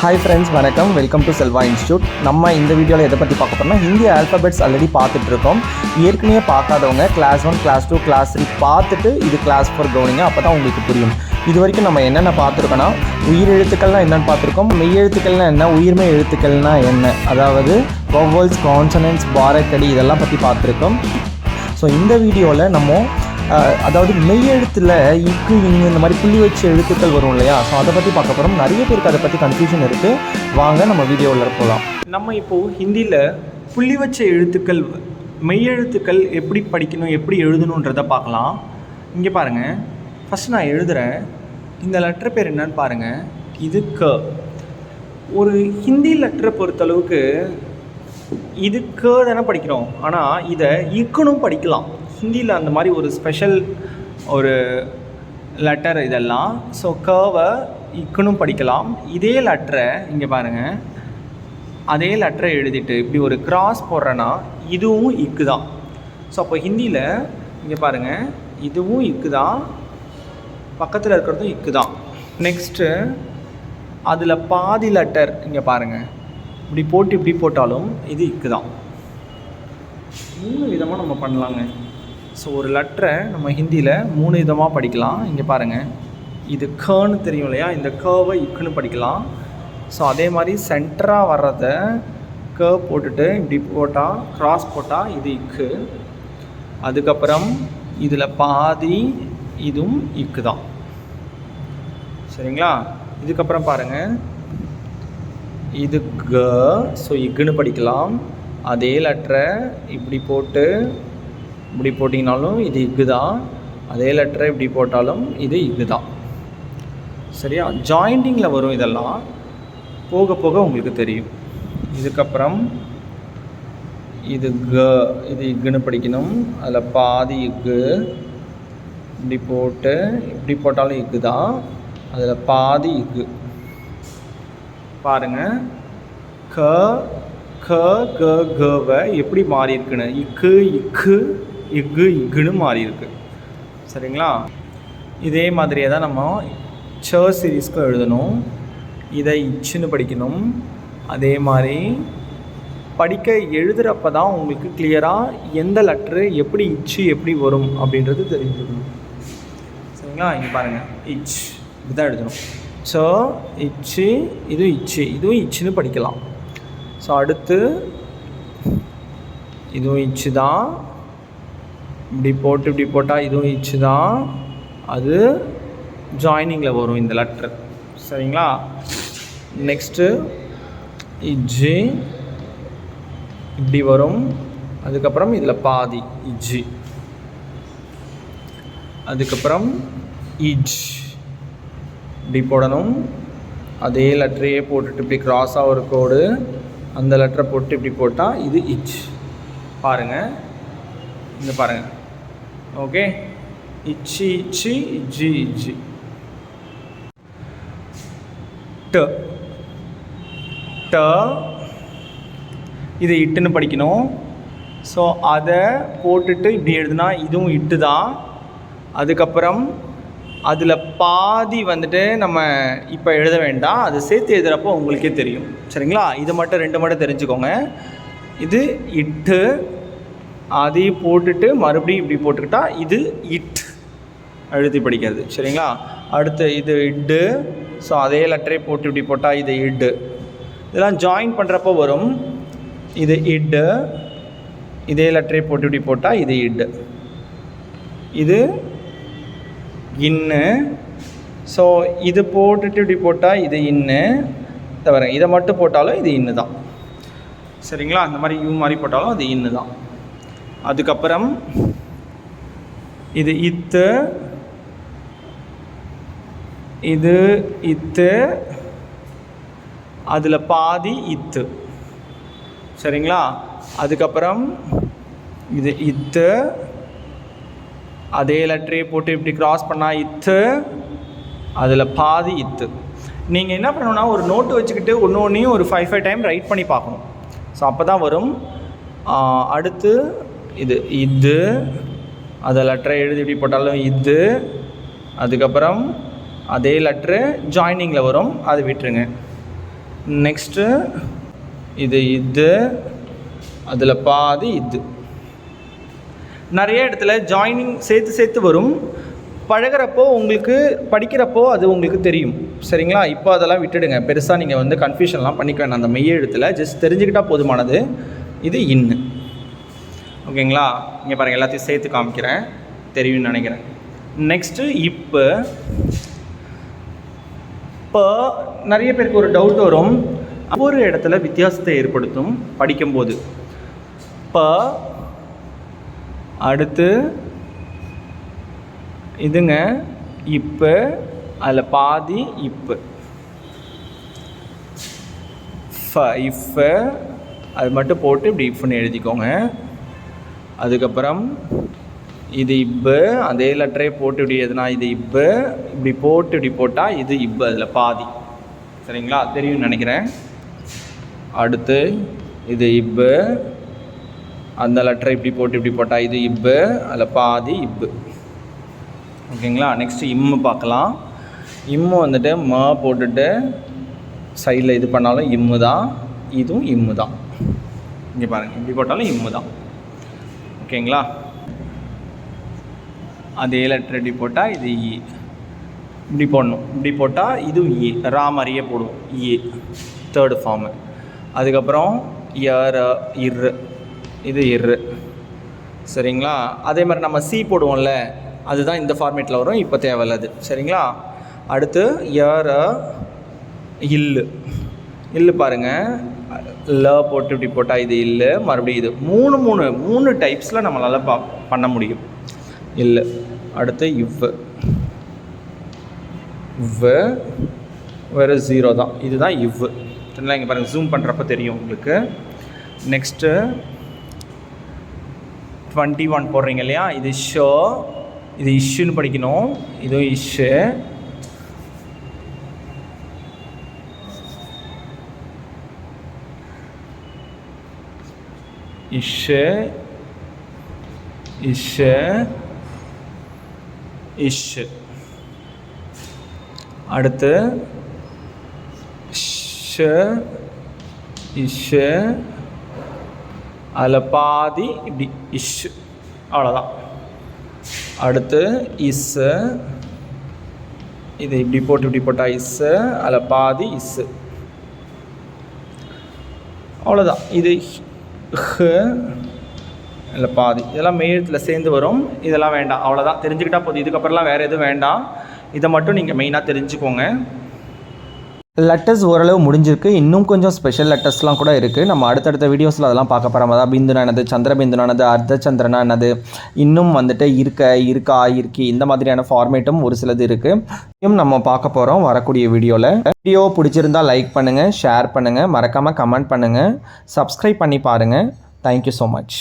Hi friends, வணக்கம். Welcome to Selva institute. நம்ம இந்த வீடியோவில் எதை பற்றி பார்க்க போகிறோம்னா ஹிந்தி ஆல்ஃபபெட்ஸ் ஆல்ரெடி பார்த்துட்டு இருக்கோம். ஏற்கனவே பார்க்காதவங்க கிளாஸ் 1, கிளாஸ் 2, கிளாஸ் 3 பார்த்துட்டு இது கிளாஸ் 4 கவனிங்க, அப்போ தான் உங்களுக்கு புரியும். இது வரைக்கும் நம்ம என்னென்ன பார்த்துருக்கோன்னா உயிரெழுத்துக்கள்னால் என்னென்னு பார்த்துருக்கோம், மெய்யெழுத்துக்கள்னால் என்ன, உயிர்மெய் எழுத்துக்கள்னால் என்ன, அதாவது வவல்ஸ், கான்சனன்ட்ஸ், பாரக்கடி இதெல்லாம் பற்றி பார்த்துருக்கோம். ஸோ இந்த வீடியோவில் நம்ம அதாவது மெய்யெழுத்தில் இக்கு இங்கு இந்த மாதிரி புள்ளி வச்ச எழுத்துக்கள் வரும் இல்லையா, ஸோ அதை பற்றி பார்க்க போகிறோம். நிறைய பேருக்கு அதை பற்றி கன்ஃபியூஷன் இருக்குது. வாங்க நம்ம வீடியோவில் போகலாம். நம்ம இப்போது ஹிந்தியில் புள்ளி வச்ச எழுத்துக்கள், மெய்யெழுத்துக்கள் எப்படி படிக்கணும், எப்படி எழுதணுன்றதை பார்க்கலாம். இங்கே பாருங்கள், ஃபஸ்ட் நான் எழுதுகிறேன். இந்த லெட்டர் பேர் என்னன்னு பாருங்கள், இது க. ஒரு ஹிந்தி லெட்டரை பொறுத்தளவுக்கு இது க தானே படிக்கிறோம், ஆனால் இதை இக்குனும் படிக்கலாம். ஹிந்தியில் அந்த மாதிரி ஒரு ஸ்பெஷல் ஒரு லெட்டர் இதெல்லாம். ஸோ கவை இக்குனும் படிக்கலாம். இதே லெட்டரை இங்கே பாருங்கள், அதே லெட்டரை எழுதிட்டு இப்படி ஒரு கிராஸ் போடுறேன்னா இதுவும் இக்கு தான். ஸோ அப்போ ஹிந்தியில் இங்கே பாருங்கள், இதுவும் இக்கு தான், பக்கத்தில் இருக்கிறதும் இக்கு தான். நெக்ஸ்ட்டு அதில் பாதி லெட்டர் இங்கே பாருங்கள், இப்படி போட்டு இப்படி போட்டாலும் இது இக்கு தான். 3 விதமாக நம்ம பண்ணலாங்க. ஸோ ஒரு லெட்டரை நம்ம ஹிந்தியில் 3 விதமாக படிக்கலாம். இங்கே பாருங்கள், இது கன்னு தெரியும் இல்லையா, இந்த கவை இக்குன்னு படிக்கலாம். ஸோ அதே மாதிரி சென்டராக வர்றத க போட்டுட்டு இப்படி போட்டால், கிராஸ் போட்டால் இது இக்கு. அதுக்கப்புறம் இதில் பாதி, இதுவும் இக்கு தான். சரிங்களா? இதுக்கப்புறம் பாருங்கள், இது க, ஸோ இக்குன்னு படிக்கலாம். அதே லெட்டரை இப்படி போட்டு இப்படி போட்டிங்கனாலும் இது இக்கு தான். அதே லெட்டரை இப்படி போட்டாலும் இது இக்கு தான். சரியா? ஜாயிண்டிங்கில் வரும், இதெல்லாம் போக போக உங்களுக்கு தெரியும். இதுக்கப்புறம் இது க, இது இக்குன்னு படிக்கணும். அதில் பாதி இக்கு, இப்படி போட்டு இப்படி போட்டாலும் இக்கு தான். அதில் பாதி இக்கு. பாருங்கள், க க க கவை எப்படி மாறி இருக்குன்னு, இக்கு இக்கு இக்கு இக்குன்னு மாறி இருக்கு. சரிங்களா? இதே மாதிரியே தான் நம்ம ச சீரீஸ்க்கு எழுதணும். இதை இச்சுன்னு படிக்கணும். அதே மாதிரி படிக்க எழுதுகிறப்ப தான் உங்களுக்கு கிளியராக எந்த லெட்ரு எப்படி இச்சு எப்படி வரும் அப்படின்றது தெரிஞ்சுக்கணும். சரிங்களா? இங்கே பாருங்கள், இச் இப்படி எழுதணும். ஸோ இச்சு, இது இச்சு, இதுவும் இச்சுன்னு படிக்கலாம். ஸோ அடுத்து இதுவும் இச்சு தான், இப்படி போட்டு இப்படி போட்டால் இதுவும் இச்சு தான். அது ஜாயினிங்கில் வரும் இந்த லெட்ரு. சரிங்களா? நெக்ஸ்ட்டு இஜ்ஜி இப்படி வரும். அதுக்கப்புறம் இதில் பாதி இஜ்ஜி. அதுக்கப்புறம் இஜ் இப்படி போடணும். அதே லெட்டரையே போட்டுட்டு இப்படி கிராஸாக ஒரு கோடு, அந்த லெட்டரை போட்டு இப்படி போட்டால் இது இச். பாருங்கள், இங்கே பாருங்கள். ஓகே, இச்சி இச்சி இஜ்ஜி இஜ்ஜி. ட ட இது இட்டுன்னு படிக்கணும். ஸோ அதை போட்டுட்டு இப்படி எழுதுனா இதுவும் இட்டு தான். அதுக்கப்புறம் அதில் பாதி வந்துட்டு நம்ம இப்போ எழுத வேண்டாம், அது சேர்த்து எழுதுகிறப்போ உங்களுக்கே தெரியும். சரிங்களா? இது மட்டும் 2 மட்டும் தெரிஞ்சுக்கோங்க. இது இட்டு, அதையும் போட்டுட்டு மறுபடியும் இப்படி போட்டுக்கிட்டா இது இட் எழுதி படிக்கிறது. சரிங்களா? அடுத்து இது இட்டு, ஸோ அதே லெட்டரே போட்டு இப்படி போட்டால் இது இட்டு. இதெல்லாம் ஜாயின் பண்ணுறப்போ வரும். இது இட்டு, இதே லெட்டரே போட்டு இப்படி போட்டால் இது இட்டு. இது இன்னு. ஸோ இது போட்டுட்டு இப்படி போட்டால் இது இன்னு தவிர, இதை மட்டும் போட்டாலும் இது இன்னு தான். சரிங்களா? அந்த மாதிரி யூ மாதிரி போட்டாலும் அது இன்னு தான். அதுக்கப்புறம் இது இத்து, இது இத்து, அதில் பாதி இத்து. சரிங்களா? அதுக்கப்புறம் இது இத்து, அதே லெட்டரையே போட்டு இப்படி கிராஸ் பண்ணால் இத்து, அதில் பாதி இத்து. நீங்கள் என்ன பண்ணணுன்னா, ஒரு நோட்டு வச்சுக்கிட்டு ஒன்றையும் ஒரு 5 டைம் ரைட் பண்ணி பார்க்கணும். ஸோ அப்போ தான் வரும். அடுத்து இது இது, அதை லெட்டரை எழுதி இப்படி போட்டாலும் இது. அதுக்கப்புறம் அதே லெட்ரு ஜாயினிங்கில் வரும், அது விட்டுருங்க. நெக்ஸ்ட்டு இது அதில் பாதி இது. நிறைய இடத்துல ஜாயினிங் சேர்த்து வரும். பழகிறப்போ உங்களுக்கு படிக்கிறப்போ அது உங்களுக்கு தெரியும். சரிங்களா? இப்போ அதெல்லாம் விட்டுடுங்க. பெருசாக நீங்கள் வந்து கன்ஃபியூஷன்லாம் பண்ணிக்க வேண்டாம். அந்த மெய் எழுத்தில் ஜஸ்ட் தெரிஞ்சுக்கிட்டால் போதுமானது. இது இன்னு. ஓகேங்களா? இங்கே பாருங்கள், எல்லாத்தையும் சேர்த்து காமிக்கிறேன், தெரியும்னு நினைக்கிறேன். நெக்ஸ்ட்டு இப்போ நிறைய பேருக்கு ஒரு டவுட் வரும். ஒவ்வொரு இடத்துல வித்தியாசத்தை ஏற்படுத்தும் படிக்கும்போது. அடுத்து இதுங்க இப்போ, அதில் பாதி இப்போ. இப்போ அது மட்டும் போட்டு இப்படி இஃப்னு எழுதிக்கோங்க. அதுக்கப்புறம் இது இப்போ, அதே லெட்டரே போட்டு இப்படி எதுனா இது இப்போ இப்படி போட்டு இப்படி போட்டால் இது இப்போ, அதில் பாதி. சரிங்களா? தெரியும்னு நினைக்கிறேன். அடுத்து இது இப்போ, அந்த லெட்டரை இப்படி போட்டு இப்படி போட்டால் இது இப்போ, அதில் பாதி இப்போ. ஓகேங்களா? நெக்ஸ்ட்டு இம்மு பார்க்கலாம். இம்மு வந்துட்டு போட்டுட்டு சைடில் இது பண்ணாலும் இம்மு தான், இதுவும் இம்மு தான். இங்கே பாருங்கள், இப்படி போட்டாலும் இம்மு தான். ஓகேங்களா? அதே லெட்டர் இப்படி போட்டால் இது இ, இப்படி போடணும். இப்படி போட்டால் இது இ, ரா மாதிரியே போடுவோம், இ தேர்டு ஃபார்மு. அதுக்கப்புறம் இரு, இது இரு. சரிங்களா? அதே மாதிரி நம்ம சி போடுவோம்ல, அதுதான் இந்த ஃபார்மேட்டில் வரும். இப்போ தேவையில்லாது. சரிங்களா? அடுத்து இல்லு பாருங்கள், போட்டு இப்படி போட்டால் இது இல்லை, மறுபடியும் இது. மூணு டைப்ஸில் நம்மளால் பண்ண முடியும் இல்லை. அடுத்து வேறு 0 தான், இதுதான் சரிங்களா? இங்கே பாருங்கள், ஜூம் பண்ணுறப்ப தெரியும் உங்களுக்கு. நெக்ஸ்ட்டு 21 போடுறீங்க இல்லையா, இது ஷோ, இது இஷ்ஷுன்னு படிக்கணும். இதுவும் இஷ்ஷு. இஷ்ஷு. அடுத்து இஷ்ஷு, அதில் பாதி இப்படி இஷ்ஷு, அவ்வளோதான். அடுத்து இஸ்ஸு, இது இப்படி போட்டு இப்படி போட்டால் இஸ்ஸு, அதில் பாதி இஸ்ஸு, அவ்வளோதான். இது இல்லை பாதி. இதெல்லாம் மெய்யெழுத்தில் சேர்ந்து வரும். இதெல்லாம் வேண்டாம், அவ்வளோதான். தெரிஞ்சுக்கிட்டால் போதும். இதுக்கப்புறம்லாம் வேறு எதுவும் வேண்டாம். இதை மட்டும் நீங்கள் மெயினாக தெரிஞ்சுக்கோங்க. லெட்டர்ஸ் ஓரளவு முடிஞ்சிருக்கு. இன்னும் கொஞ்சம் ஸ்பெஷல் லெட்டர்ஸ்லாம் கூட இருக்குது. நம்ம அடுத்தடுத்த வீடியோஸில் அதெல்லாம் பார்க்க போகிறோம். அதாவது பிந்துனானது, சந்திரபிந்துனானது, அர்த்தச்சந்திரனானது, இன்னும் வந்துட்டு இருக்கா, இருக்கி, இந்த மாதிரியான ஃபார்மேட்டும் ஒரு சிலது இருக்குது. நம்ம பார்க்க போகிறோம் வரக்கூடிய வீடியோவில். வீடியோ பிடிச்சிருந்தால் லைக் பண்ணுங்கள், ஷேர் பண்ணுங்கள், மறக்காமல் கமெண்ட் பண்ணுங்கள், சப்ஸ்கிரைப் பண்ணி பாருங்கள். Thank you so much.